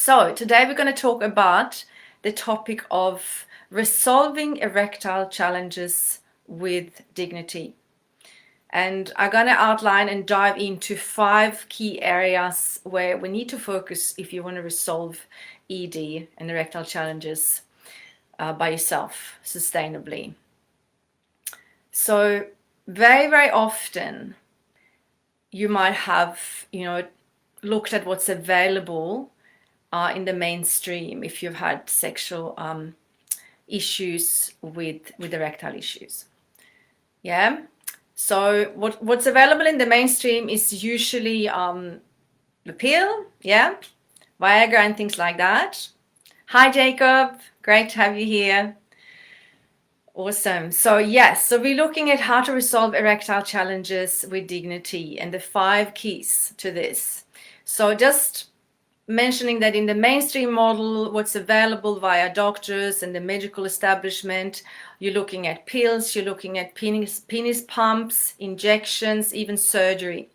So today we're going to talk about the topic of resolving erectile challenges with dignity. And I'm going to outline and dive into 5 key areas where we need to focus if you want to resolve ED and erectile challenges by yourself sustainably. So very, very often you might have, looked at what's available in the mainstream if you've had sexual issues with erectile issues. Yeah. So what's available in the mainstream is usually the pill, yeah, Viagra and things like that. Hi Jacob, great to have you here. Awesome. So yes, so we're looking at how to resolve erectile challenges with dignity and the 5 keys to this. So just mentioning that in the mainstream model, what's available via doctors and the medical establishment, you're looking at pills, you're looking at penis pumps, injections, even surgery.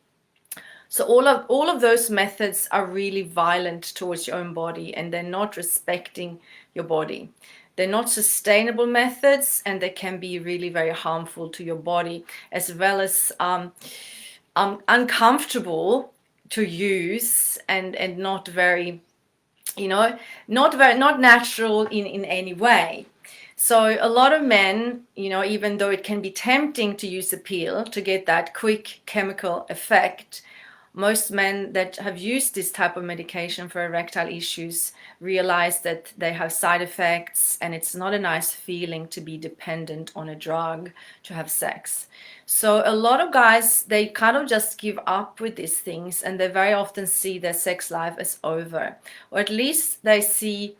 So all of those methods are really violent towards your own body, and they're not respecting your body. They're not sustainable methods, and they can be really very harmful to your body, as well as uncomfortable to use and not very, not natural in any way. So a lot of men, even though it can be tempting to use a pill to get that quick chemical effect, most men that have used this type of medication for erectile issues realize that they have side effects, and it's not a nice feeling to be dependent on a drug to have sex. So a lot of guys, they kind of just give up with these things, and they very often see their sex life as over, or at least they see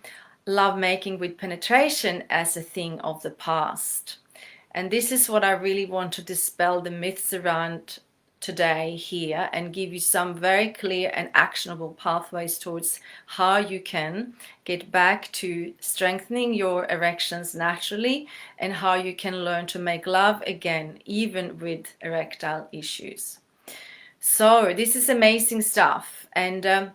lovemaking with penetration as a thing of the past. And this is what I really want to dispel the myths around today here, and give you some very clear and actionable pathways towards how you can get back to strengthening your erections naturally, and how you can learn to make love again, even with erectile issues. So this is amazing stuff, and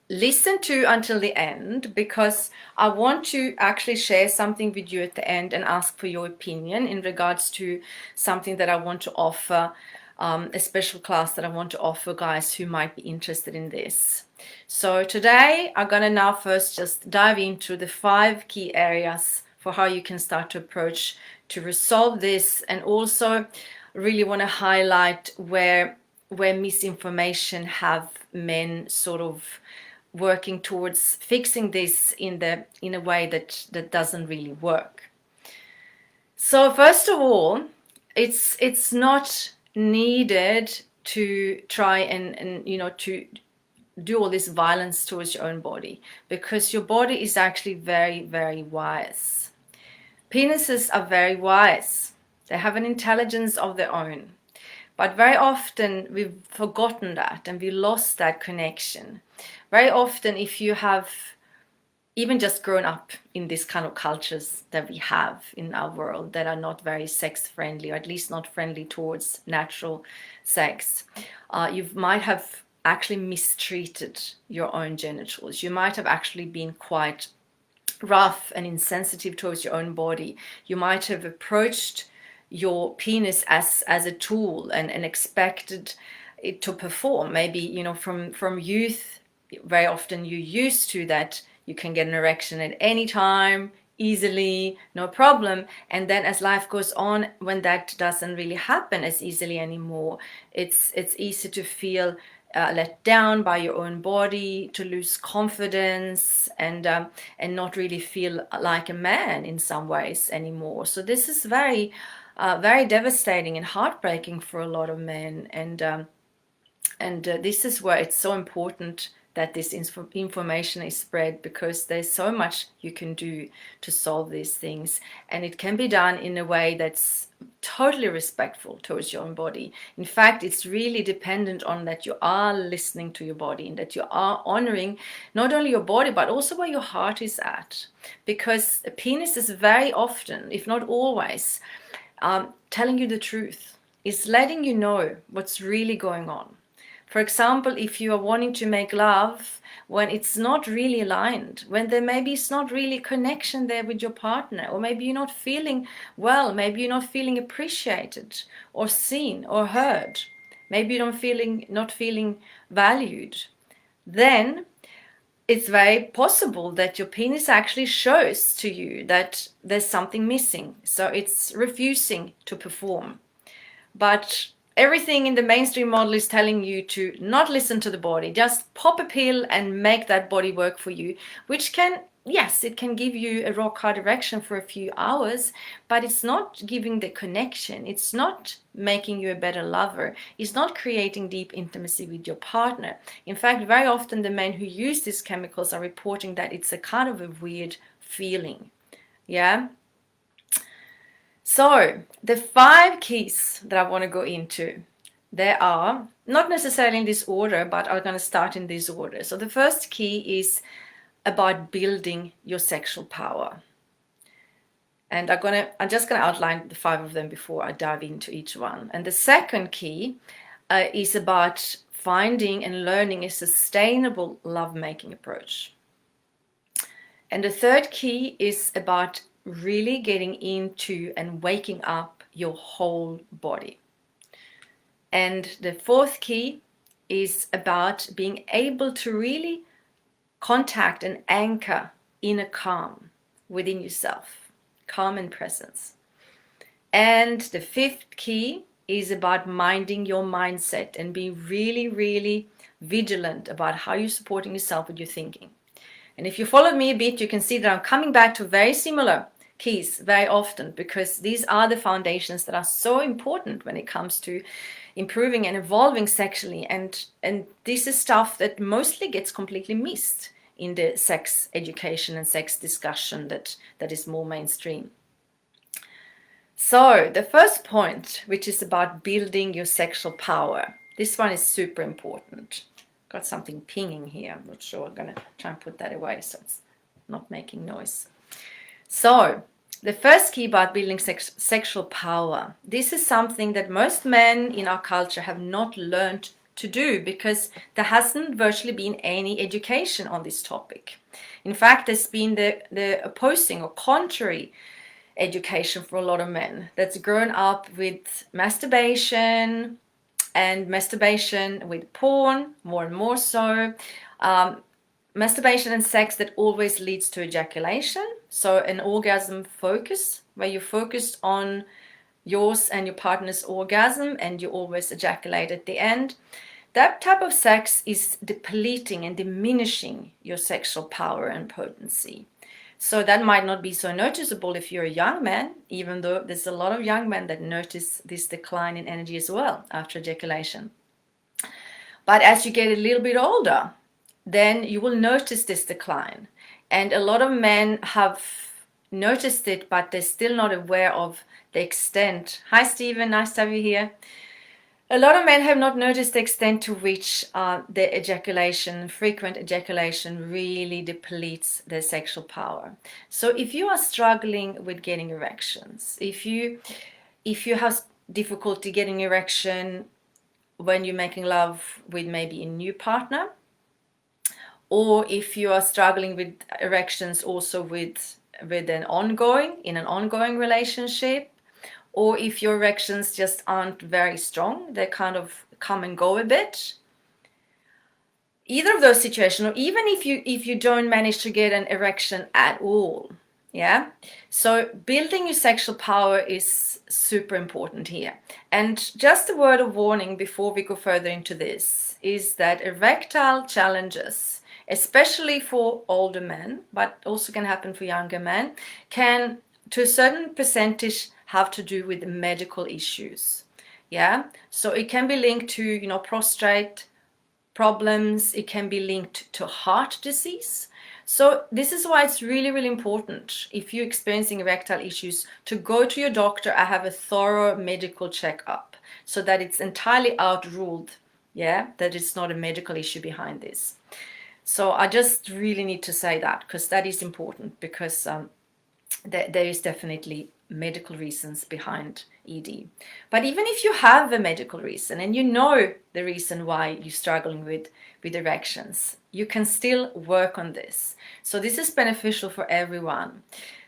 listen to until the end, because I want to actually share something with you at the end and ask for your opinion in regards to something that I want to offer, a special class that I want to offer guys who might be interested in this. So today I'm gonna now first just dive into the 5 key areas for how you can start to approach to resolve this, and also really want to highlight where misinformation have men sort of working towards fixing this in a way that doesn't really work. So first of all, it's not needed to try and to do all this violence towards your own body, because your body is actually very, very wise. Penises are very wise. They have an intelligence of their own. But very often we've forgotten that, and we lost that connection. Very often, if you have even just grown up in this kind of cultures that we have in our world that are not very sex friendly, or at least not friendly towards natural sex, you might have actually mistreated your own genitals. You might have actually been quite rough and insensitive towards your own body. You might have approached your penis as a tool and expected it to perform. Maybe, from youth, very often you're used to that you can get an erection at any time, easily, no problem. And then as life goes on, when that doesn't really happen as easily anymore, it's easy to feel let down by your own body, to lose confidence, and not really feel like a man in some ways anymore. So this is very devastating and heartbreaking for a lot of men, and this is where it's so important that this information is spread, because there's so much you can do to solve these things, and it can be done in a way that's totally respectful towards your own body. In fact, it's really dependent on that you are listening to your body, and that you are honoring not only your body but also where your heart is at, because a penis is very often, if not always, telling you the truth, is letting you know what's really going on. For example, if you are wanting to make love when it's not really aligned, when there maybe it's not really connection there with your partner, or maybe you're not feeling well, maybe you're not feeling appreciated or seen or heard, maybe you're not feeling valued, then it's very possible that your penis actually shows to you that there's something missing. So it's refusing to perform. But everything in the mainstream model is telling you to not listen to the body, just pop a pill and make that body work for you, which can, yes, it can give you a rock hard erection for a few hours, but it's not giving the connection. It's not making you a better lover. It's not creating deep intimacy with your partner. In fact, very often the men who use these chemicals are reporting that it's a kind of a weird feeling. Yeah. So the 5 keys that I want to go into, they are not necessarily in this order, but I'm going to start in this order. So the first key is about building your sexual power. And I'm just going to outline the 5 of them before I dive into each one. And the second key is about finding and learning a sustainable lovemaking approach. And the third key is about really getting into and waking up your whole body. And the 4th key is about being able to really contact and anchor inner calm within yourself, calm and presence. And the 5th key is about minding your mindset and being really, really vigilant about how you're supporting yourself with your thinking. And if you followed me a bit, you can see that I'm coming back to very similar keys very often, because these are the foundations that are so important when it comes to improving and evolving sexually. And this is stuff that mostly gets completely missed in the sex education and sex discussion that is more mainstream. So the first point, which is about building your sexual power, this one is super important. Got something pinging here. I'm not sure. I'm going to try and put that away so it's not making noise. So the first key about building sexual power, this is something that most men in our culture have not learned to do, because there hasn't virtually been any education on this topic. In fact, there's been the opposing or contrary education for a lot of men that's grown up with masturbation, and masturbation with porn, more and more so. Masturbation and sex that always leads to ejaculation. So an orgasm focus, where you focus on yours and your partner's orgasm and you always ejaculate at the end. That type of sex is depleting and diminishing your sexual power and potency. So that might not be so noticeable if you're a young man, even though there's a lot of young men that notice this decline in energy as well after ejaculation. But as you get a little bit older, then you will notice this decline. And a lot of men have noticed it, but they're still not aware of the extent. Hi, Stephen, nice to have you here. A lot of men have not noticed the extent to which the ejaculation, frequent ejaculation, really depletes their sexual power. So if you are struggling with getting erections, if you have difficulty getting erection when you're making love with maybe a new partner, or if you are struggling with erections also with an ongoing relationship, or if your erections just aren't very strong, they kind of come and go a bit. Either of those situations, or even if you don't manage to get an erection at all, yeah. So building your sexual power is super important here. And just a word of warning before we go further into this is that erectile challenges, especially for older men, but also can happen for younger men, can to a certain percentage have to do with medical issues. Yeah, so it can be linked to prostate problems, it can be linked to heart disease. So this is why it's really, really important, if you're experiencing erectile issues, to go to your doctor and have a thorough medical checkup so that it's entirely outruled, yeah, that it's not a medical issue behind this. So I just really need to say that, because that is important, because there is definitely medical reasons behind ED. But even if you have a medical reason and you know the reason why you're struggling with erections, you can still work on this. So this is beneficial for everyone,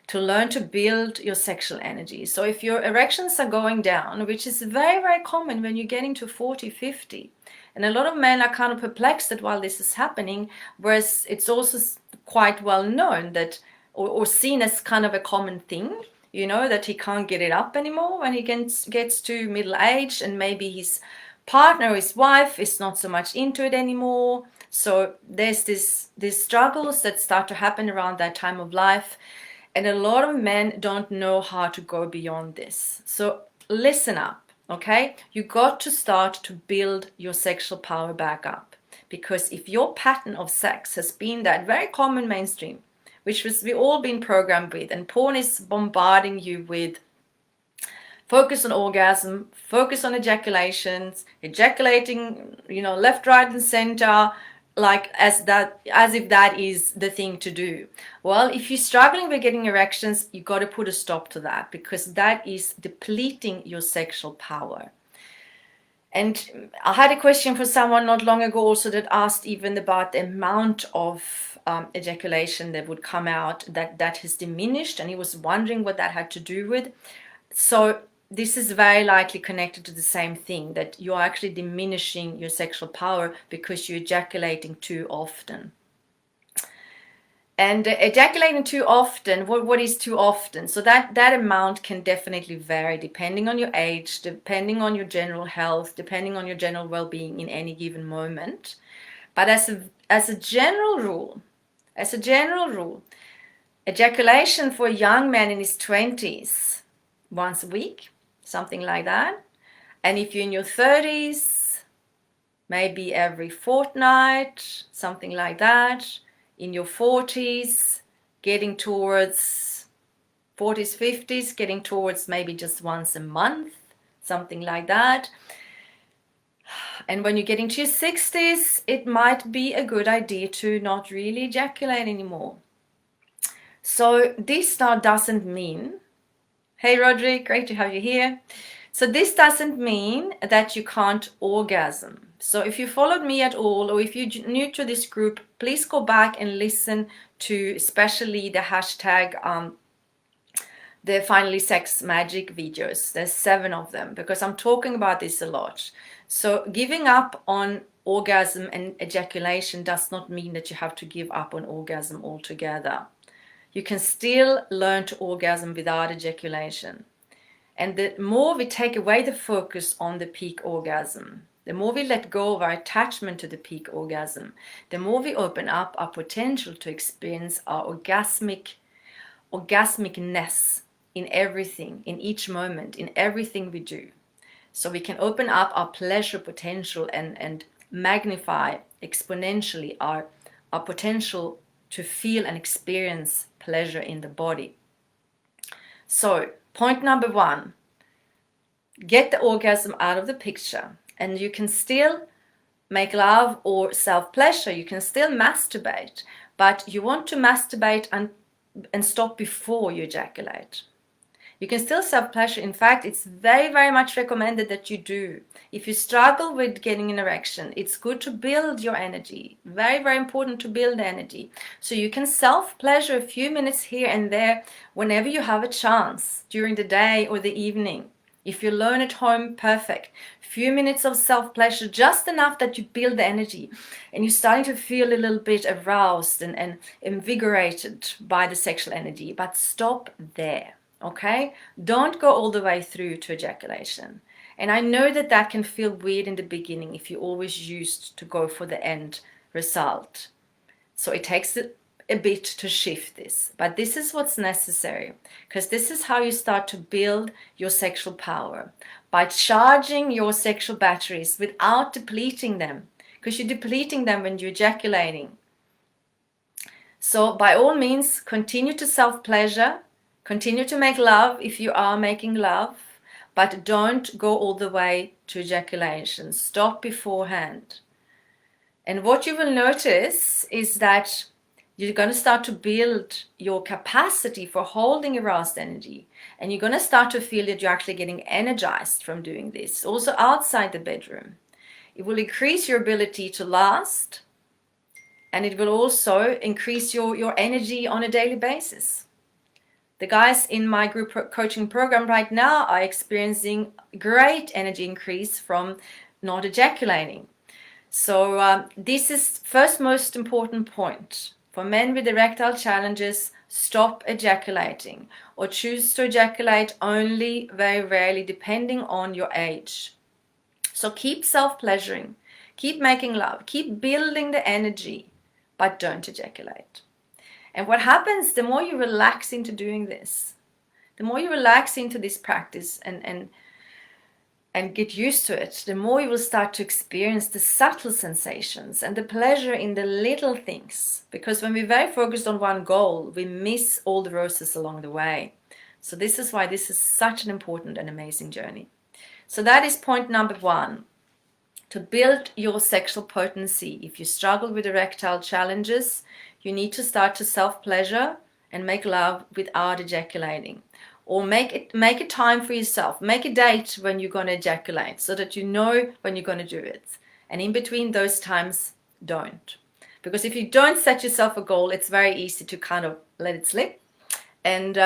to learn to build your sexual energy. So if your erections are going down, which is very, very common when you're getting to 40, 50, and a lot of men are kind of perplexed that while this is happening, whereas it's also quite well known that, or seen as kind of a common thing, you know, that he can't get it up anymore when he gets to middle age, and maybe his partner or his wife is not so much into it anymore. So there's these struggles that start to happen around that time of life. And a lot of men don't know how to go beyond this. So listen up, okay? You got to start to build your sexual power back up. Because if your pattern of sex has been that very common mainstream, which we've all been programmed with, and porn is bombarding you with focus on orgasm, focus on ejaculations, ejaculating, you know, left, right, and center, like as if that is the thing to do. Well, if you're struggling with getting erections, you got to put a stop to that, because that is depleting your sexual power. And I had a question for someone not long ago also that asked even about the amount of ejaculation that would come out, that has diminished, and he was wondering what that had to do with. So this is very likely connected to the same thing, that you're actually diminishing your sexual power because you're ejaculating too often. And ejaculating too often, what is too often? So that amount can definitely vary depending on your age, depending on your general health, depending on your general well-being in any given moment. But as a general rule, ejaculation for a young man in his 20s, once a week, something like that. And if you're in your 30s, maybe every fortnight, something like that. In your 40s, getting towards 40s, 50s, getting towards maybe just once a month, something like that. And when you're getting to your 60s, it might be a good idea to not really ejaculate anymore. So this now doesn't mean, hey Roderick, great to have you here. So this doesn't mean that you can't orgasm. So if you followed me at all, or if you're new to this group, please go back and listen to especially the hashtag, the Finally Sex Magic videos. There's 7 of them, because I'm talking about this a lot. So giving up on orgasm and ejaculation does not mean that you have to give up on orgasm altogether. You can still learn to orgasm without ejaculation. And the more we take away the focus on the peak orgasm, the more we let go of our attachment to the peak orgasm, the more we open up our potential to experience our orgasmicness in everything, in each moment, in everything we do. So we can open up our pleasure potential and magnify exponentially our potential to feel and experience pleasure in the body. So point number 1, get the orgasm out of the picture, and you can still make love or self-pleasure. You can still masturbate, but you want to masturbate and stop before you ejaculate. You can still self-pleasure. In fact, it's very, very much recommended that you do. If you struggle with getting an erection, it's good to build your energy. Very, very important to build energy. So you can self-pleasure a few minutes here and there whenever you have a chance, during the day or the evening. If you learn at home, perfect. A few minutes of self-pleasure, just enough that you build the energy and you're starting to feel a little bit aroused and invigorated by the sexual energy. But stop there. Okay, don't go all the way through to ejaculation. And I know that that can feel weird in the beginning if you're always used to go for the end result. So it takes a bit to shift this, but this is what's necessary, because this is how you start to build your sexual power, by charging your sexual batteries without depleting them, because you're depleting them when you're ejaculating. So by all means, continue to self-pleasure. Continue to make love if you are making love, but don't go all the way to ejaculation. Stop beforehand. And what you will notice is that You're going to start to build your capacity for holding aroused energy. And you're going to start to feel that you're actually getting energized from doing this, also outside the bedroom. It will increase your ability to last, and it will also increase your energy on a daily basis. The guys in my group coaching program right now are experiencing great energy increase from not ejaculating. So this is first most important point. For men with erectile challenges, stop ejaculating or choose to ejaculate only very rarely depending on your age. So keep self-pleasuring, keep making love, keep building the energy, but don't ejaculate. And what happens, the more you relax into doing this, the more you relax into this practice and get used to it, the more you will start to experience the subtle sensations and the pleasure in the little things. Because when we're very focused on one goal, we miss all the roses along the way. So this is why this is such an important and amazing journey. So that is point number 1. To build your sexual potency, if you struggle with erectile challenges, you need to start to self-pleasure and make love without ejaculating. Or make a time for yourself. Make a date when you're going to ejaculate so that you know when you're going to do it. And in between those times, don't. Because if you don't set yourself a goal, it's very easy to kind of let it slip. And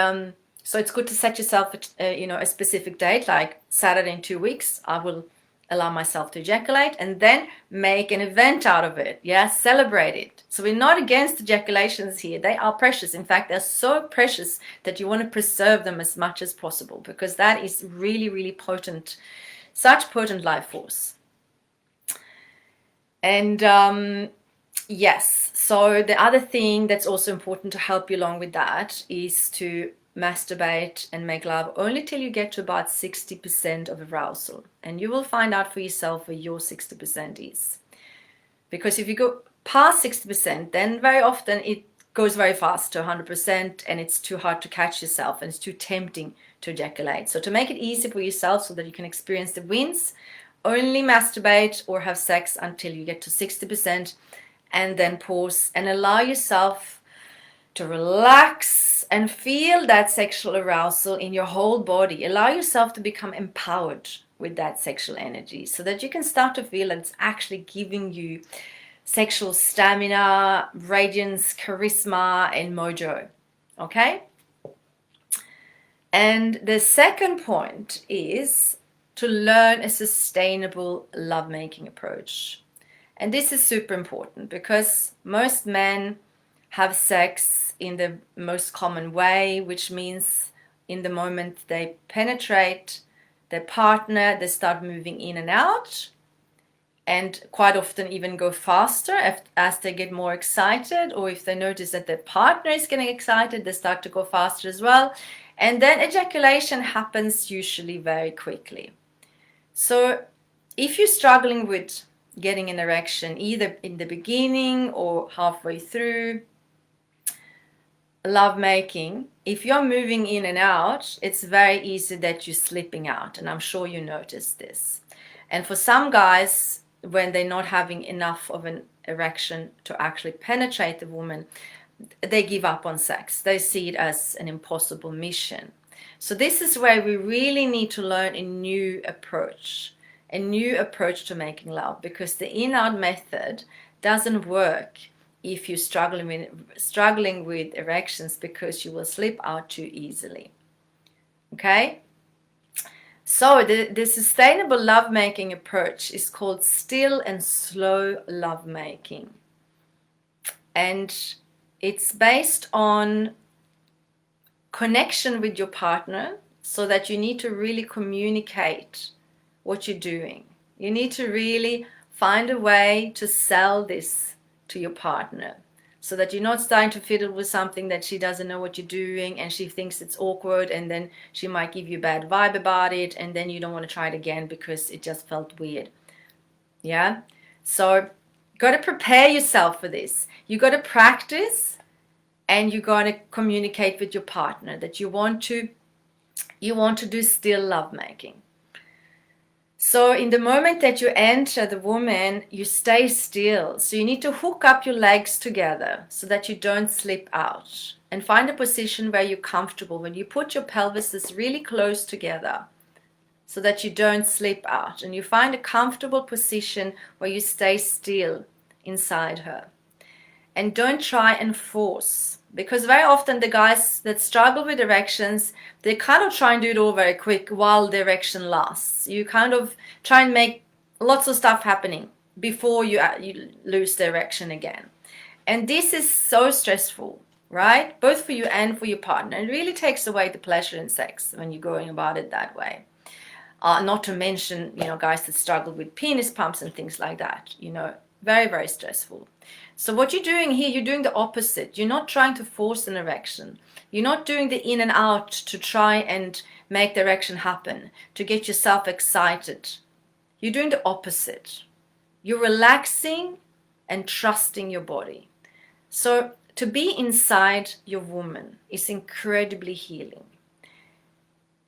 so it's good to set yourself a specific date, like Saturday in 2 weeks, I will allow myself to ejaculate, and then make an event out of it. Yeah, celebrate it. So we're not against ejaculations here. They are precious. In fact, they're so precious that you want to preserve them as much as possible, because that is really, really potent, such potent life force. And yes, so the other thing that's also important to help you along with that is to masturbate and make love only till you get to about 60% of arousal, and you will find out for yourself where your 60% is. Because if you go past 60%, then very often it goes very fast to 100%, and it's too hard to catch yourself, and it's too tempting to ejaculate. So to make it easy for yourself so that you can experience the wins, only masturbate or have sex until you get to 60%, and then pause and allow yourself to relax and feel that sexual arousal in your whole body. Allow yourself to become empowered with that sexual energy so that you can start to feel that it's actually giving you sexual stamina, radiance, charisma, and mojo. Okay? And the second point is to learn a sustainable lovemaking approach. And this is super important because most men have sex in the most common way, which means in the moment they penetrate their partner, they start moving in and out, and quite often even go faster as they get more excited, or if they notice that their partner is getting excited, they start to go faster as well. And then ejaculation happens usually very quickly. So if you're struggling with getting an erection either in the beginning or halfway through lovemaking, if you're moving in and out, it's very easy that you're slipping out, and I'm sure you noticed this. And for some guys, when they're not having enough of an erection to actually penetrate the woman, they give up on sex. They see it as an impossible mission. So this is where we really need to learn a new approach to making love, because the in-out method doesn't work if you're struggling with erections, because you will slip out too easily. Okay? So the sustainable lovemaking approach is called still and slow lovemaking. And it's based on connection with your partner, so that you need to really communicate what you're doing. You need to really find a way to sell this to your partner, so that you're not starting to fiddle with something that she doesn't know what you're doing, and she thinks it's awkward, and then she might give you a bad vibe about it, and then you don't want to try it again because it just felt weird. Yeah? So you got to prepare yourself for this. You got to practice, and you got to communicate with your partner that you want to do still lovemaking. So in the moment that you enter the woman, you stay still. So you need to hook up your legs together so that you don't slip out. And find a position where you're comfortable. When you put your pelvises really close together so that you don't slip out. And you find a comfortable position where you stay still inside her. And don't try and force, because very often the guys that struggle with erections, they kind of try and do it all very quick while the erection lasts. You kind of try and make lots of stuff happening before you lose the erection again. And this is so stressful, right? Both for you and for your partner. It really takes away the pleasure in sex when you're going about it that way. Not to mention, guys that struggle with penis pumps and things like that, very, very stressful. So what you're doing here, you're doing the opposite. You're not trying to force an erection. You're not doing the in and out to try and make the erection happen, to get yourself excited. You're doing the opposite. You're relaxing and trusting your body. So to be inside your woman is incredibly healing.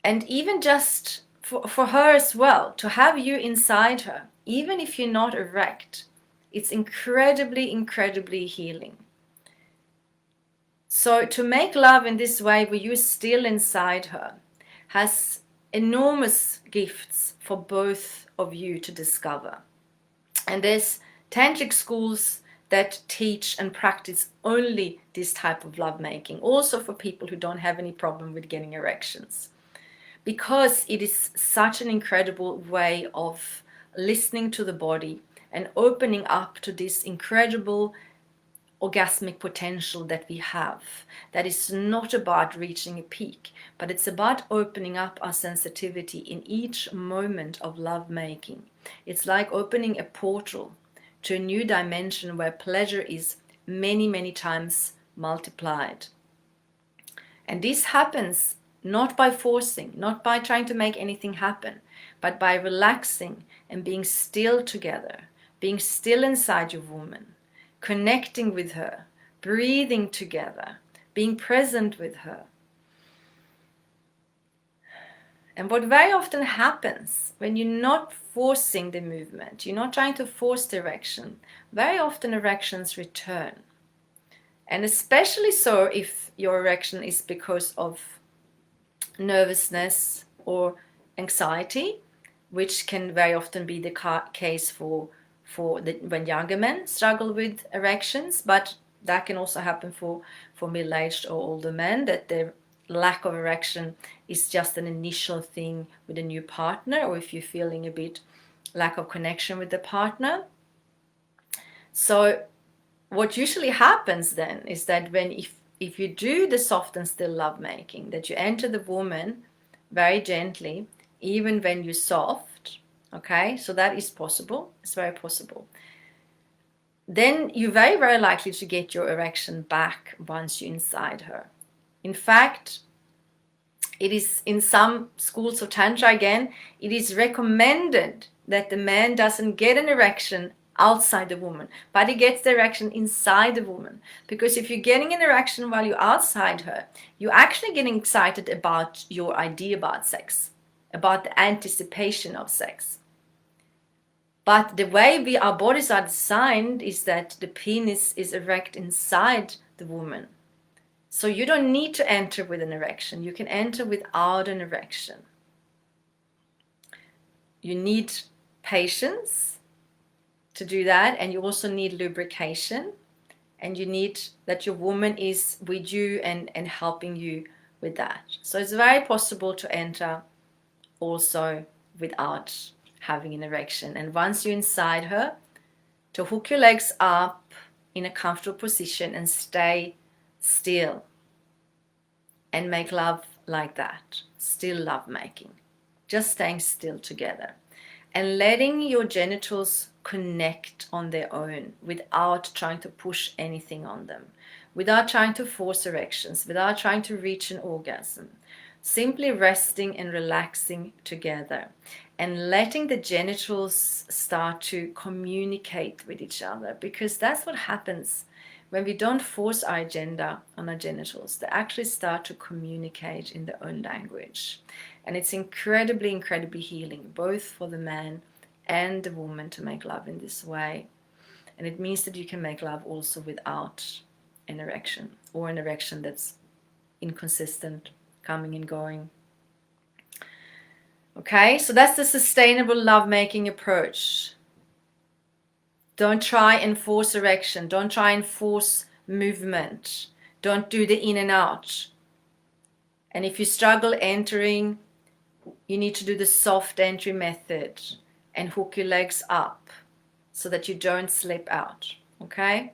And even just for her as well, to have you inside her, even if you're not erect, it's incredibly, incredibly healing. So to make love in this way where you're still inside her has enormous gifts for both of you to discover. And there's tantric schools that teach and practice only this type of lovemaking, also for people who don't have any problem with getting erections. Because it is such an incredible way of listening to the body and opening up to this incredible orgasmic potential that we have. That is not about reaching a peak, but it's about opening up our sensitivity in each moment of lovemaking. It's like opening a portal to a new dimension where pleasure is many, many times multiplied. And this happens not by forcing, not by trying to make anything happen, but by relaxing and being still together, being still inside your woman, connecting with her, breathing together, being present with her. And what very often happens when you're not forcing the movement, you're not trying to force the erection, very often erections return. And especially so if your erection is because of nervousness or anxiety, which can very often be the case when younger men struggle with erections, but that can also happen for middle-aged or older men, that their lack of erection is just an initial thing with a new partner, or if you're feeling a bit lack of connection with the partner. So what usually happens then is that if you do the soft and still lovemaking, that you enter the woman very gently, even when you're soft, okay, so that is possible, it's very possible, then you're very, very likely to get your erection back once you're inside her. In fact, it is in some schools of Tantra, again, it is recommended that the man doesn't get an erection outside the woman, but he gets the erection inside the woman. Because if you're getting an erection while you're outside her, you're actually getting excited about your idea about sex, about the anticipation of sex. But the way our bodies are designed is that the penis is erect inside the woman. So you don't need to enter with an erection. You can enter without an erection. You need patience to do that, and you also need lubrication, and you need that your woman is with you and helping you with that. So it's very possible to enter also without having an erection. And once you're inside her, to hook your legs up in a comfortable position and stay still and make love like that. Still love making, just staying still together and letting your genitals connect on their own without trying to push anything on them, without trying to force erections, without trying to reach an orgasm. Simply resting and relaxing together and letting the genitals start to communicate with each other, because that's what happens when we don't force our agenda on our genitals, they actually start to communicate in their own language. And it's incredibly, incredibly healing, both for the man and the woman, to make love in this way. And it means that you can make love also without an erection, or an erection that's inconsistent, coming and going. Okay, so that's the sustainable lovemaking approach. Don't try and force erection. Don't try and force movement. Don't do the in and out. And if you struggle entering, you need to do the soft entry method and hook your legs up so that you don't slip out. Okay?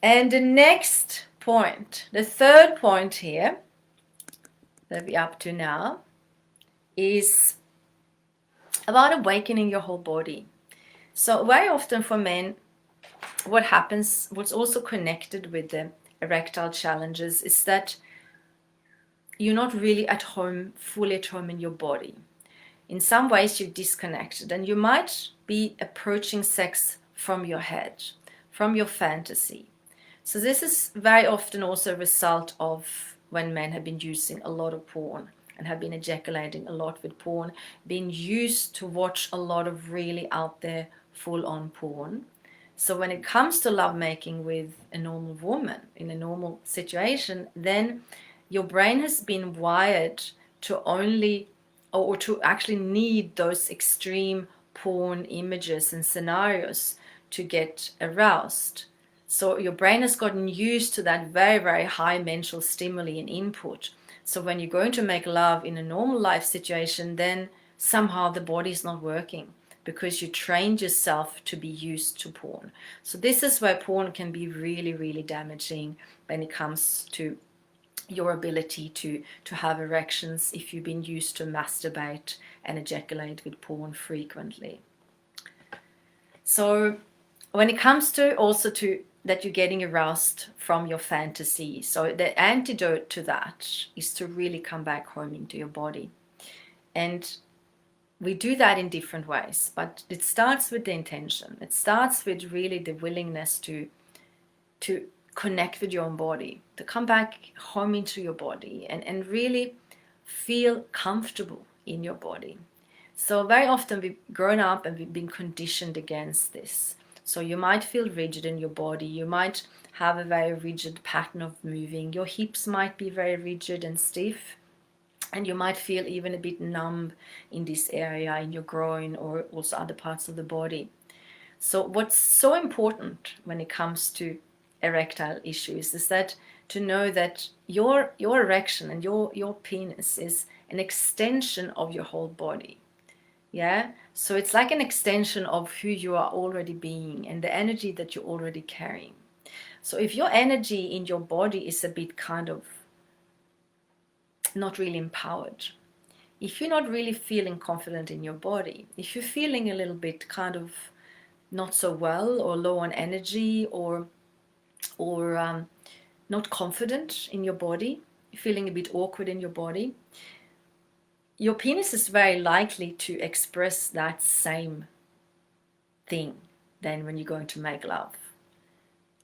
And the next point, the third point here that we're up to now, is about awakening your whole body. So very often for men, what happens, what's also connected with the erectile challenges, is that you're not really at home, fully at home in your body. In some ways you're disconnected, and you might be approaching sex from your head, from your fantasy. So this is very often also a result of when men have been using a lot of porn and have been ejaculating a lot with porn, being used to watch a lot of really out there full-on porn. So when it comes to lovemaking with a normal woman in a normal situation, then your brain has been wired to only, or to actually need those extreme porn images and scenarios to get aroused. So your brain has gotten used to that very, very high mental stimuli and input. So when you're going to make love in a normal life situation, then somehow the body is not working, because you trained yourself to be used to porn. So this is where porn can be really, really damaging when it comes to your ability to have erections if you've been used to masturbate and ejaculate with porn frequently. So when it comes to also to that you're getting aroused from your fantasy, so the antidote to that is to really come back home into your body. And we do that in different ways, but it starts with the intention. It starts with really the willingness to connect with your own body, to come back home into your body and really feel comfortable in your body. So very often we've grown up and we've been conditioned against this. So you might feel rigid in your body. You might have a very rigid pattern of moving. Your hips might be very rigid and stiff. And you might feel even a bit numb in this area, in your groin, or also other parts of the body. So what's so important when it comes to erectile issues is that to know that your erection and your penis is an extension of your whole body. Yeah, so it's like an extension of who you are already being and the energy that you're already carrying. So if your energy in your body is a bit kind of not really empowered, if you're not really feeling confident in your body, if you're feeling a little bit kind of not so well or low on energy or not confident in your body, feeling a bit awkward in your body, your penis is very likely to express that same thing then when you're going to make love.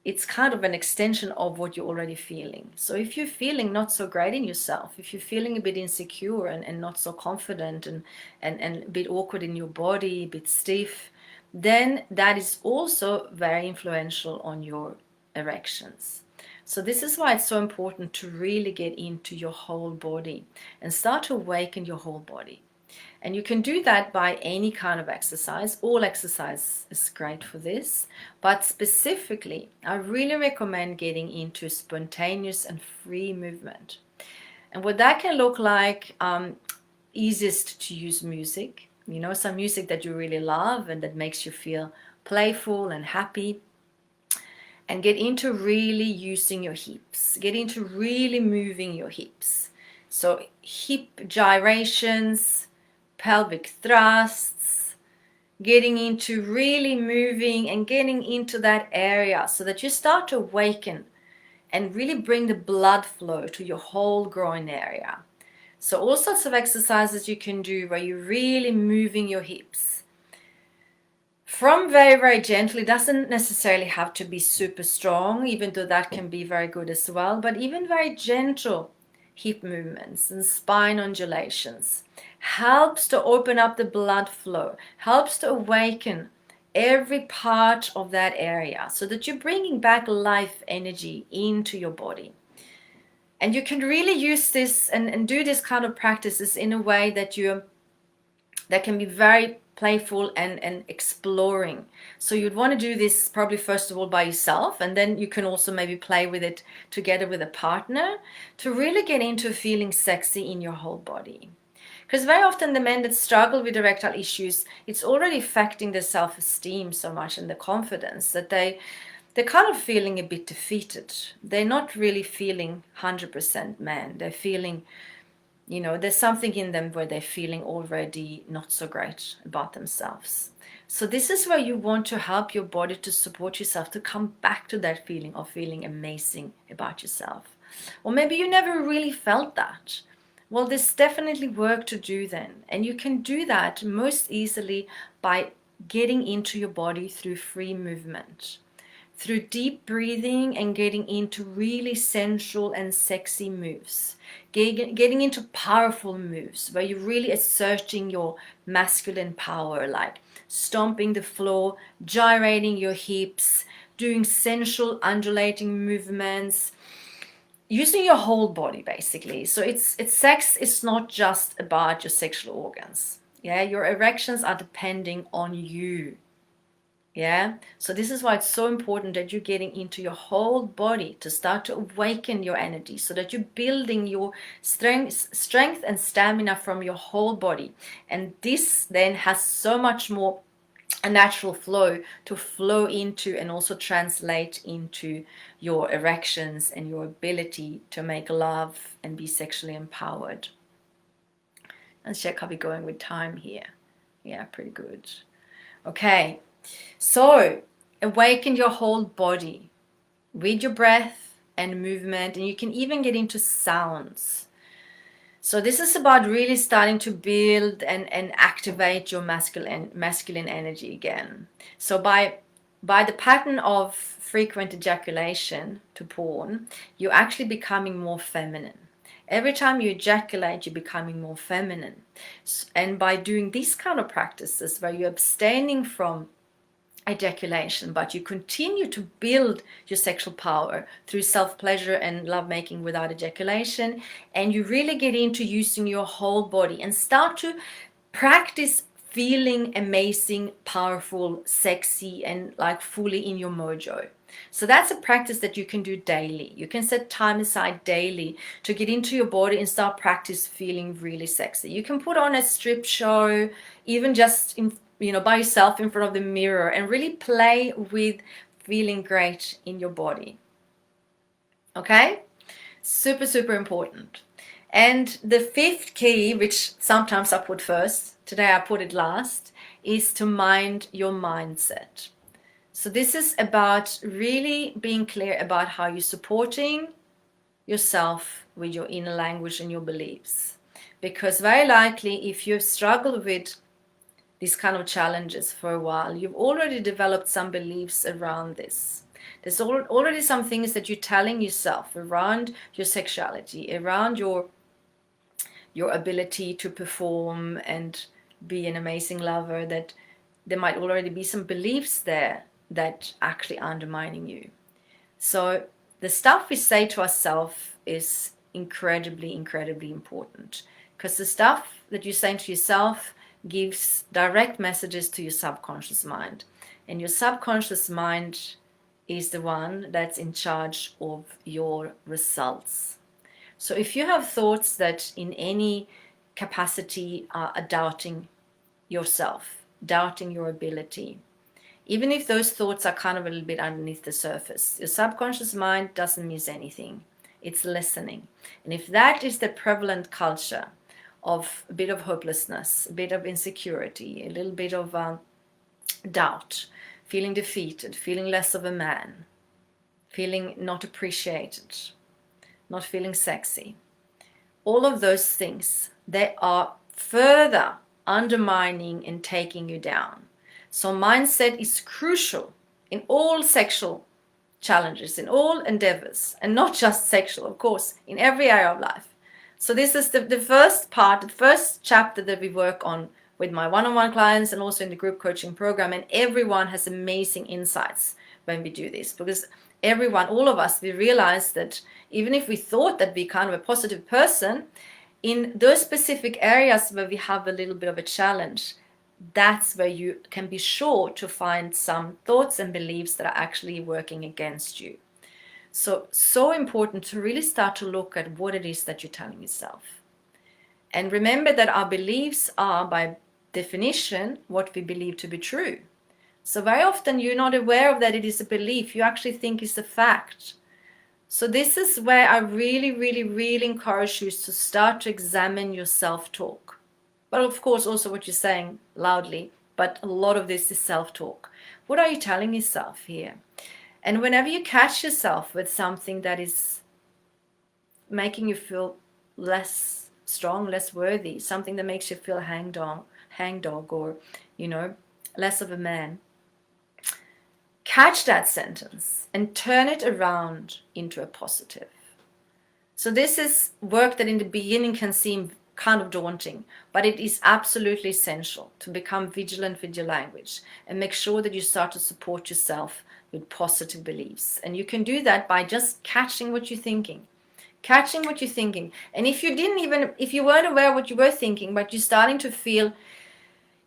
It's kind of an extension of what you're already feeling. So if you're feeling not so great in yourself, if you're feeling a bit insecure and not so confident and a bit awkward in your body, a bit stiff, then that is also very influential on your erections. So this is why it's so important to really get into your whole body and start to awaken your whole body. And you can do that by any kind of exercise. All exercise is great for this. But specifically, I really recommend getting into spontaneous and free movement. And what that can look like, easiest to use music. You know, some music that you really love and that makes you feel playful and happy. And get into really using your hips. Get into really moving your hips. So hip gyrations, pelvic thrusts, getting into really moving and getting into that area so that you start to awaken and really bring the blood flow to your whole groin area. So all sorts of exercises you can do where you're really moving your hips. From very, very gently. It doesn't necessarily have to be super strong, even though that can be very good as well, but even very gentle hip movements and spine undulations helps to open up the blood flow, helps to awaken every part of that area so that you're bringing back life energy into your body. And you can really use this and do this kind of practices in a way that can be very playful and exploring. So you'd want to do this probably first of all by yourself, and then you can also maybe play with it together with a partner to really get into feeling sexy in your whole body. Because very often the men that struggle with erectile issues, it's already affecting their self-esteem so much and the confidence that they're kind of feeling a bit defeated. They're not really feeling 100% man. They're feeling, there's something in them where they're feeling already not so great about themselves. So this is where you want to help your body to support yourself to come back to that feeling of feeling amazing about yourself. Or maybe you never really felt that. Well, there's definitely work to do then. And you can do that most easily by getting into your body through free movement, through deep breathing and getting into really sensual and sexy moves, getting into powerful moves where you're really asserting your masculine power, like stomping the floor, gyrating your hips, doing sensual undulating movements, using your whole body basically. So it's sex is not just about your sexual organs. Yeah, your erections are depending on you. Yeah, so this is why it's so important that you're getting into your whole body to start to awaken your energy so that you're building your strength and stamina from your whole body. And this then has so much more a natural flow to flow into and also translate into your erections and your ability to make love and be sexually empowered. Let's check how we're going with time here. Yeah, pretty good. Okay, so awaken your whole body with your breath and movement, and you can even get into sounds. So this is about really starting to build and activate your masculine energy again. So by the pattern of frequent ejaculation to porn, you're actually becoming more feminine. Every time you ejaculate, you're becoming more feminine. And by doing these kind of practices where you're abstaining from ejaculation, but you continue to build your sexual power through self-pleasure and lovemaking without ejaculation, and you really get into using your whole body and start to practice feeling amazing, powerful, sexy, and like fully in your mojo. So that's a practice that you can do daily. You can set time aside daily to get into your body and start practice feeling really sexy. You can put on a strip show, even just by yourself in front of the mirror, and really play with feeling great in your body. Okay? Super, super important. And the fifth key, which sometimes I put first, today I put it last, is to mind your mindset. So this is about really being clear about how you're supporting yourself with your inner language and your beliefs. Because very likely, if you've struggled with these kind of challenges for a while, you've already developed some beliefs around this. There's already some things that you're telling yourself around your sexuality, around your ability to perform and be an amazing lover, that there might already be some beliefs there that actually undermining you. So the stuff we say to ourselves is incredibly, incredibly important, because the stuff that you're saying to yourself gives direct messages to your subconscious mind, and your subconscious mind is the one that's in charge of your results. So if you have thoughts that in any capacity are doubting yourself, doubting your ability, even if those thoughts are kind of a little bit underneath the surface, your subconscious mind doesn't miss anything. It's listening. And if that is the prevalent culture of a bit of hopelessness, a bit of insecurity, a little bit of doubt, feeling defeated, feeling less of a man, feeling not appreciated, not feeling sexy, all of those things, they are further undermining and taking you down. So mindset is crucial in all sexual challenges, in all endeavors, and not just sexual, of course, in every area of life. So this is the first part, the first chapter that we work on with my one-on-one clients and also in the group coaching program. And everyone has amazing insights when we do this, because everyone, all of us, we realize that even if we thought that we're kind of a positive person, in those specific areas where we have a little bit of a challenge, that's where you can be sure to find some thoughts and beliefs that are actually working against you. So important to really start to look at what it is that you're telling yourself. And remember that our beliefs are, by definition, what we believe to be true. So very often you're not aware of that it is a belief. You actually think it's a fact. So this is where I really, really, really encourage you to start to examine your self-talk. But of course also what you're saying loudly, but a lot of this is self-talk. What are you telling yourself here? And whenever you catch yourself with something that is making you feel less strong, less worthy, something that makes you feel hangdog, or, less of a man, catch that sentence and turn it around into a positive. So this is work that in the beginning can seem kind of daunting, but it is absolutely essential to become vigilant with your language and make sure that you start to support yourself with positive beliefs. And you can do that by just catching what you're thinking. And if you weren't aware of what you were thinking, but you're starting to feel,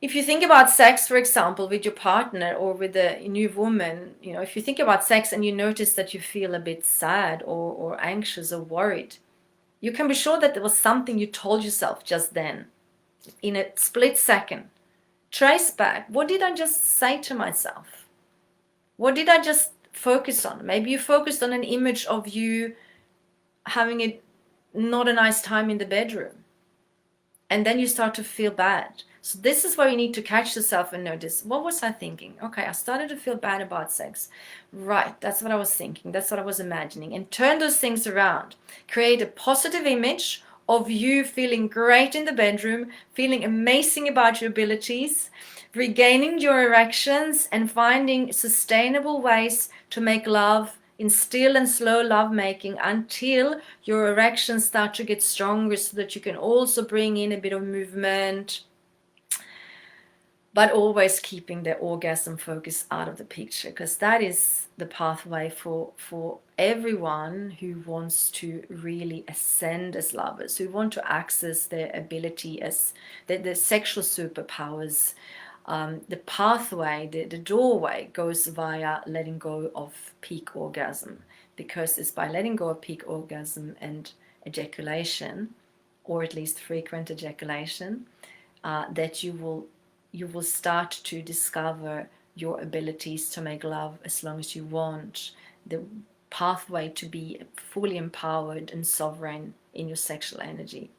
if you think about sex, for example, with your partner or with a new woman, if you think about sex and you notice that you feel a bit sad or anxious or worried, you can be sure that there was something you told yourself just then, in a split second. Trace back. What did I just say to myself? What did I just focus on? Maybe you focused on an image of you having not a nice time in the bedroom. And then you start to feel bad. So this is where you need to catch yourself and notice, what was I thinking? Okay, I started to feel bad about sex. Right, that's what I was thinking. That's what I was imagining. And turn those things around. Create a positive image of you feeling great in the bedroom, feeling amazing about your abilities, regaining your erections, and finding sustainable ways to make love in still and slow lovemaking until your erections start to get stronger, so that you can also bring in a bit of movement, but always keeping the orgasm focus out of the picture, because that is the pathway for everyone who wants to really ascend as lovers, who want to access their ability as the sexual superpowers. The pathway, the doorway goes via letting go of peak orgasm, because it's by letting go of peak orgasm and ejaculation, or at least frequent ejaculation, that you will start to discover your abilities to make love as long as you want, the pathway to be fully empowered and sovereign in your sexual energy.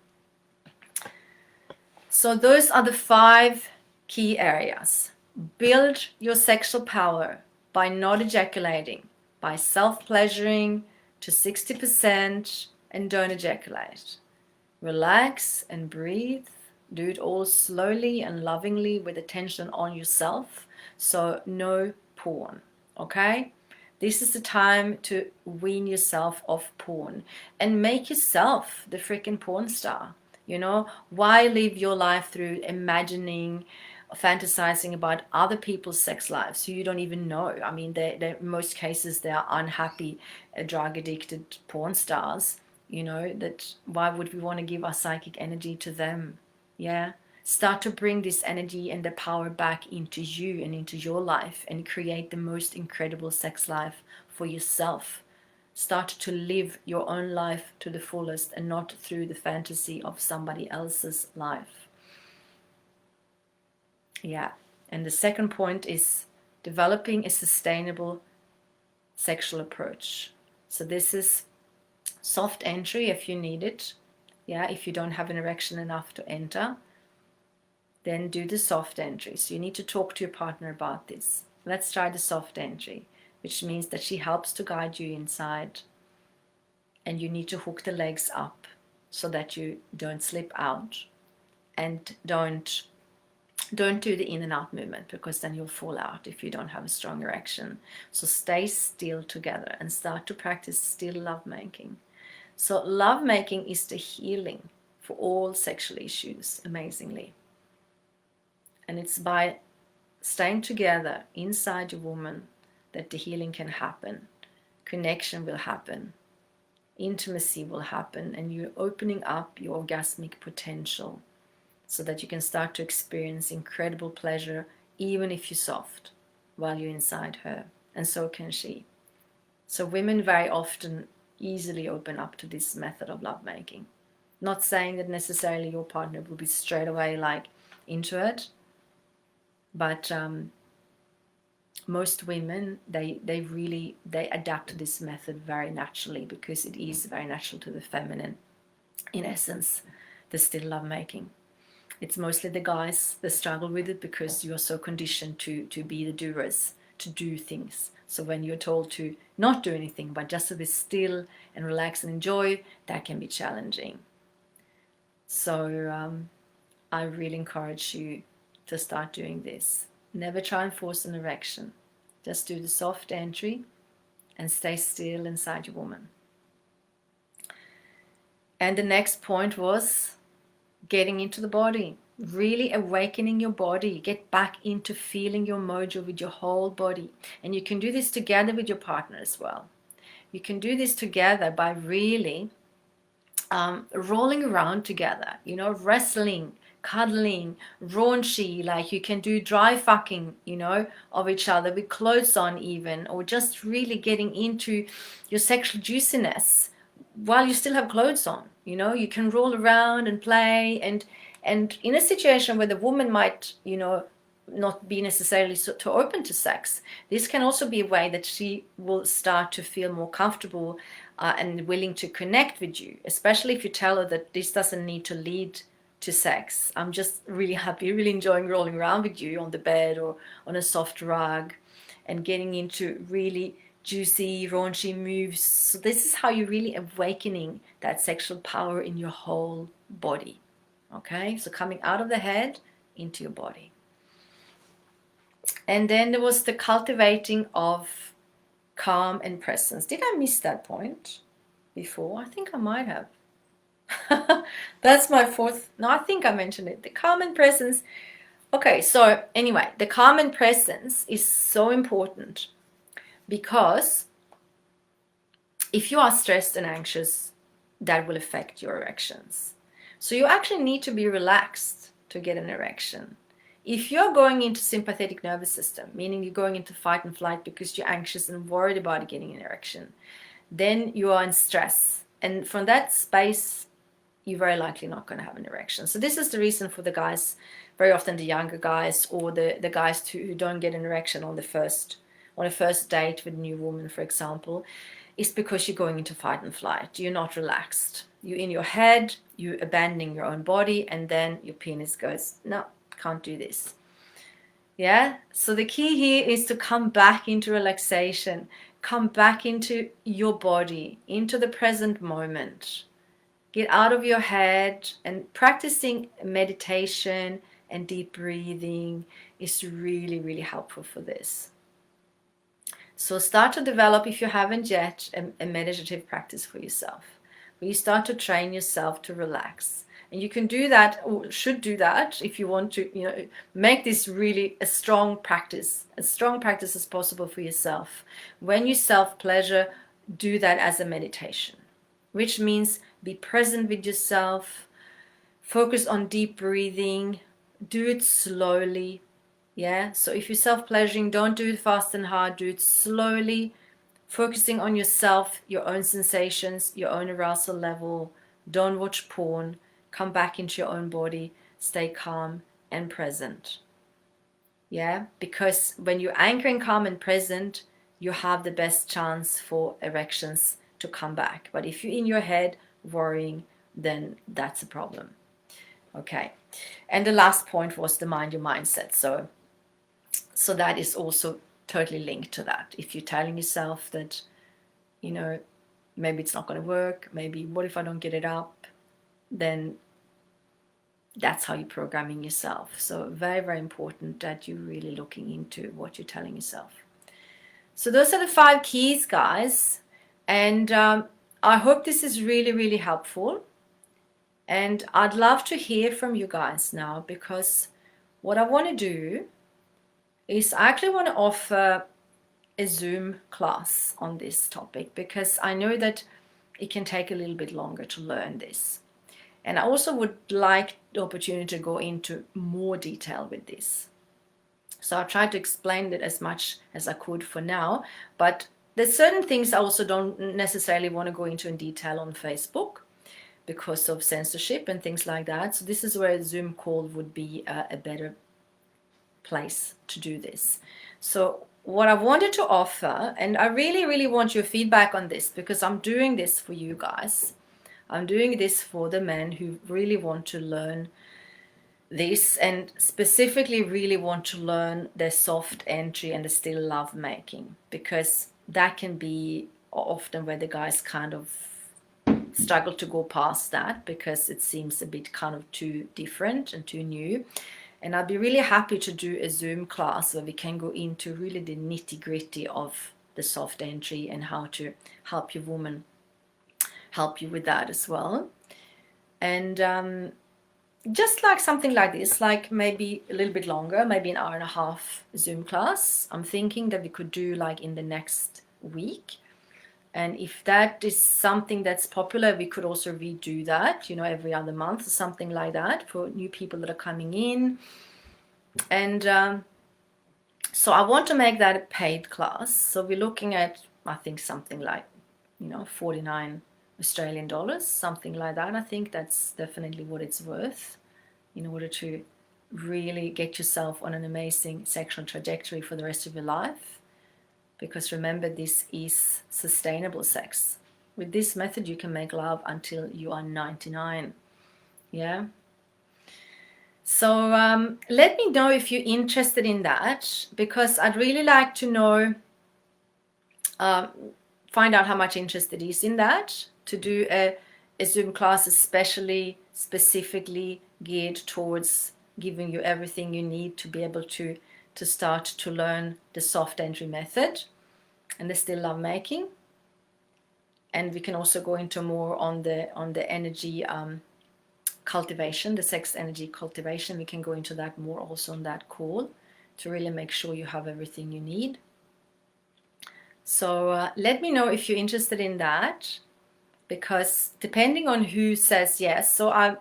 So those are the 5 key areas. Build your sexual power by not ejaculating, by self-pleasuring to 60% and don't ejaculate. Relax and breathe. Do it all slowly and lovingly with attention on yourself. So no porn, okay? This is the time to wean yourself off porn and make yourself the freaking porn star. Why live your life through imagining, fantasizing about other people's sex lives who you don't even know? I mean, in most cases, they are unhappy, drug-addicted porn stars. That why would we want to give our psychic energy to them? Yeah, start to bring this energy and the power back into you and into your life, and create the most incredible sex life for yourself. Start to live your own life to the fullest and not through the fantasy of somebody else's life. Yeah, and the second point is developing a sustainable sexual approach. So this is soft entry if you need it. Yeah, if you don't have an erection enough to enter, then do the soft entry. So you need to talk to your partner about this. Let's try the soft entry, which means that she helps to guide you inside, and you need to hook the legs up so that you don't slip out and don't Don't do the in and out movement, because then you'll fall out if you don't have a strong erection. So stay still together and start to practice still lovemaking. So lovemaking is the healing for all sexual issues, amazingly. And it's by staying together inside your woman that the healing can happen. Connection will happen. Intimacy will happen, and you're opening up your orgasmic potential so that you can start to experience incredible pleasure even if you're soft while you're inside her, and so can she. So women very often easily open up to this method of lovemaking. Not saying that necessarily your partner will be straight away like into it, but most women, they adapt to this method very naturally, because it is very natural to the feminine, in essence, the still lovemaking. It's mostly the guys that struggle with it, because you're so conditioned to be the doers, to do things. So when you're told to not do anything, but just to be still and relax and enjoy, that can be challenging. So I really encourage you to start doing this. Never try and force an erection. Just do the soft entry and stay still inside your woman. And the next point was getting into the body, really awakening your body. Get back into feeling your mojo with your whole body. And you can do this together with your partner as well. You can do this together by really rolling around together, wrestling, cuddling, raunchy, like you can do dry fucking, of each other with clothes on even, or just really getting into your sexual juiciness while you still have clothes on. You can roll around and play, and in a situation where the woman might, not be necessarily so open to sex, this can also be a way that she will start to feel more comfortable and willing to connect with you, especially if you tell her that this doesn't need to lead to sex. I'm just really happy, really enjoying rolling around with you on the bed or on a soft rug and getting into really juicy, raunchy moves. So this is how you're really awakening that sexual power in your whole body. Okay, so coming out of the head into your body. And then there was the cultivating of calm and presence. Did I miss that point before? I think I might have. That's my fourth. No, I think I mentioned it. The calm and presence. Okay, so anyway, the calm and presence is so important, because if you are stressed and anxious, that will affect your erections. So you actually need to be relaxed to get an erection. If you're going into sympathetic nervous system, meaning you're going into fight and flight because you're anxious and worried about getting an erection, then you are in stress. And from that space, you're very likely not going to have an erection. So this is the reason for the guys, very often the younger guys, or the guys who don't get an erection on a first date with a new woman, for example, is because you're going into fight and flight. You're not relaxed. You're in your head, you're abandoning your own body, and then your penis goes, no, can't do this. Yeah, so the key here is to come back into relaxation, come back into your body, into the present moment. Get out of your head, and practicing meditation and deep breathing is really, really helpful for this. So start to develop, if you haven't yet, a meditative practice for yourself, where you start to train yourself to relax. And you can do that, or should do that, if you want to, make this really a strong practice as possible for yourself. When you self-pleasure, do that as a meditation, which means be present with yourself, focus on deep breathing, do it slowly. Yeah, so if you're self-pleasuring, don't do it fast and hard, do it slowly, focusing on yourself, your own sensations, your own arousal level. Don't watch porn. Come back into your own body, stay calm and present. Yeah, because when you're anchoring calm and present, you have the best chance for erections to come back. But if you're in your head worrying, then that's a problem. Okay, and the last point was the mind your mindset. So that is also totally linked to that. If you're telling yourself that, maybe it's not going to work, maybe what if I don't get it up, then that's how you're programming yourself. So very, very important that you're really looking into what you're telling yourself. So those are the 5 keys, guys. And I hope this is really, really helpful. And I'd love to hear from you guys now, because what I want to do is I actually want to offer a Zoom class on this topic, because I know that it can take a little bit longer to learn this. And I also would like the opportunity to go into more detail with this. So I tried to explain it as much as I could for now, but there's certain things I also don't necessarily want to go into in detail on Facebook because of censorship and things like that. So this is where a Zoom call would be a better place to do this. So what I wanted to offer, and I really, really want your feedback on this, because I'm doing this for you guys. I'm doing this for the men who really want to learn this, and specifically really want to learn the soft entry and the still love making, because that can be often where the guys kind of struggle to go past that, because it seems a bit kind of too different and too new. And I'd be really happy to do a Zoom class where we can go into really the nitty-gritty of the soft entry and how to help your woman help you with that as well. And just like something like this, like maybe a little bit longer, maybe an hour and a half Zoom class, I'm thinking that we could do like in the next week. And if that is something that's popular, we could also redo that, every other month or something like that for new people that are coming in. And so I want to make that a paid class. So we're looking at, I think, something like, 49 Australian dollars, something like that. I think that's definitely what it's worth in order to really get yourself on an amazing sexual trajectory for the rest of your life. Because remember, this is sustainable sex. With this method, you can make love until you are 99. Yeah. So let me know if you're interested in that, because I'd really like to know, find out how much interest it is in that, to do a Zoom class specifically geared towards giving you everything you need to be able to start to learn the soft entry method and the still love making. And we can also go into more on the energy cultivation, the sex energy cultivation. We can go into that more also on that call to really make sure you have everything you need. So let me know if you're interested in that, because depending on who says yes, so I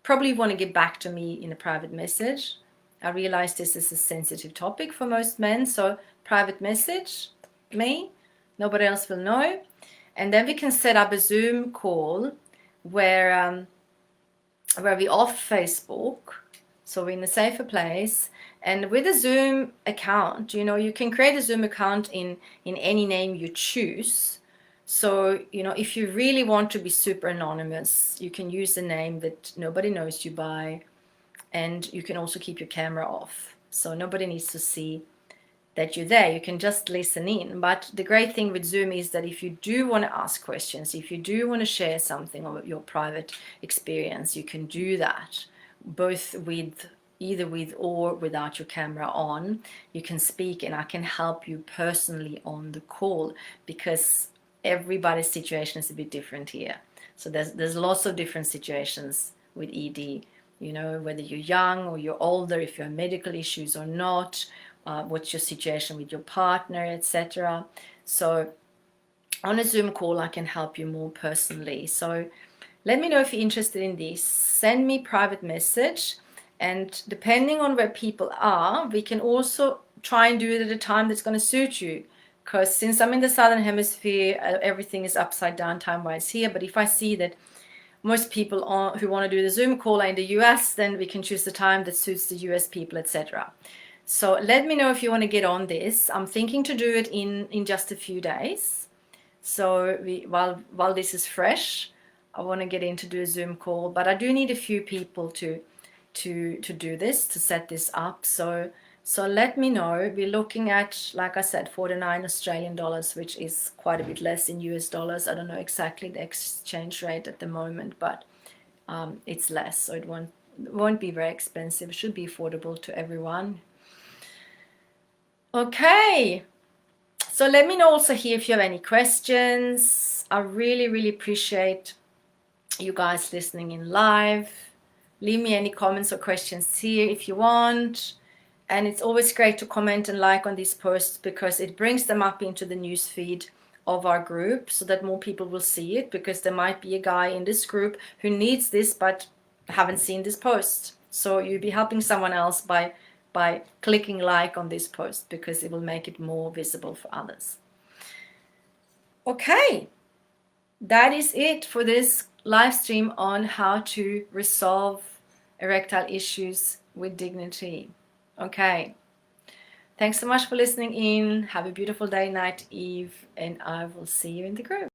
probably want to get back to me in a private message. I realize this is a sensitive topic for most men, so private message me, nobody else will know, and then we can set up a Zoom call where we're off Facebook, so we're in a safer place. And with a Zoom account, you can create a Zoom account in any name you choose. So, if you really want to be super anonymous, you can use a name that nobody knows you by, and you can also keep your camera off. So nobody needs to see that you're there. You can just listen in. But the great thing with Zoom is that if you do want to ask questions, if you do want to share something of your private experience, you can do that, both either with or without your camera on. You can speak, and I can help you personally on the call, because everybody's situation is a bit different here. So there's lots of different situations with ED, whether you're young or you're older, if you have medical issues or not, what's your situation with your partner, etc. So on a Zoom call, I can help you more personally. So let me know if you're interested in this. Send me private message, and depending on where people are, we can also try and do it at a time that's going to suit you. Because since I'm in the Southern Hemisphere, everything is upside down time-wise here. But if I see that most people who want to do the Zoom call are in the US, then we can choose the time that suits the US people, etc. So let me know if you want to get on this. I'm thinking to do it in just a few days. So while this is fresh, I want to get in to do a Zoom call. But I do need a few people to do this, to set this up. So let me know. We're looking at, like I said, 49 Australian dollars, which is quite a bit less in US dollars. I don't know exactly the exchange rate at the moment, but it's less. So it It won't be very expensive. It should be affordable to everyone. Okay, so let me know also here if you have any questions. I really, really appreciate you guys listening in live. Leave me any comments or questions here if you want. And it's always great to comment and like on these posts because it brings them up into the news feed of our group so that more people will see it, because there might be a guy in this group who needs this but haven't seen this post. So you'll be helping someone else by clicking like on this post, because it will make it more visible for others. Okay, that is it for this live stream on how to resolve erectile issues with dignity. Okay, thanks so much for listening in. Have a beautiful day, night, eve, and I will see you in the group.